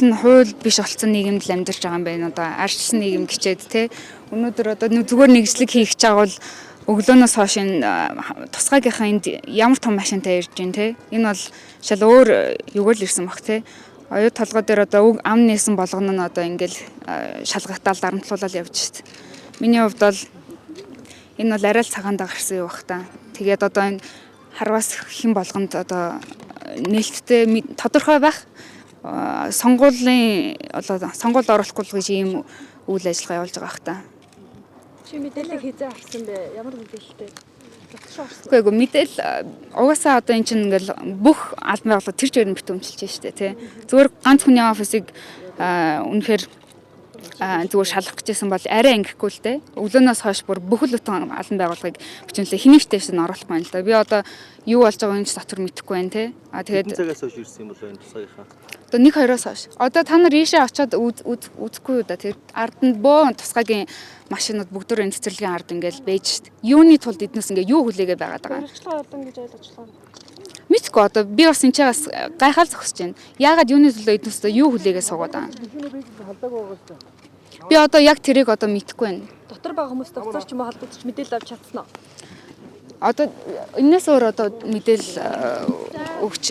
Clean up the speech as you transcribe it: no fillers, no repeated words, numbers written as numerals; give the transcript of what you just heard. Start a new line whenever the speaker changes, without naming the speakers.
Хууль биш болсон нийгэмд л амьдарч байгаа юм байна. Одоо арчилсан нийгэм гिचээд те. Өнөөдөр одоо зүгээр нэгжлэг хийх гэж байгаа бол өглөөнөөс хойш тусгайгийнхаа энд ямар том машинтай ирж гин те. Энэ бол шал өөр юугаар л ирсэн баг те. Оюу толгой дээр одоо ам нээсэн болгоно нь одоо ингээл шалгахтаал дарамтлуулаад явж шít. Миний хувьд бол энэ бол арай л цагаандаа гарсан юу бах та. Тэгээд одоо энэ харвас хэн болгонд одоо нээлттэй тодорхой байх сонгуулийн сонгуульд оруулахгүй гэж ийм үйл ажиллагаа явуулж байгаа бах та.
Чи мэдээлэл хийзээ авсан бэ? Ямар мэдээлэлтэй?
Үгүй мэдээл угаасаа одоо эн чинь ингээл бүх албан байгууллага тэр чигээр нь битүүмжилж штэ тий. Зүгээр ганц хүний офисыг үнэхээр зүгээр шалгах гэжсэн бол арай ингэхгүй л дээ. Өглөөнөөс хойш бүр бүхэл бүтэн албан байгууллагыг бичүүлээ хинэгтэйш нь оруулахгүй юм л да. Би одоо юу болж байгааг энэ дотор мэдэхгүй байна тий.
Тэгээд цагаас хойш ирсэн юм бол энэ тусгайхаа.
Одоо 1-2-оос хойш. Одоо та нар ийшээ очиод үзэхгүй юу да. Тэгээд арданд бөө тусгайгийн машинууд бүгдөө энэ цэцэрлэгийн ард ингээл бэж шít. Юуны тулд эднээс ингээ юу хүлээгээ байгаад байгаа.
Хэрэгчлээ олон гэж ойлгож байна.
Мэдгүй одоо би бас энэ чагаас гайхал зогсож байна. Яагаад юуны төлөө эднээс юу хүлээгээ суугаад байгаа. Би одоо яг тэрийг одоо мэдэхгүй байна.
Дотор байгаа хүмүүстэй уцаар ч юм уу холбогдож мэдээлэл авч чадсан уу?
Одоо энэс өөр одоо мэдээлэл өгч.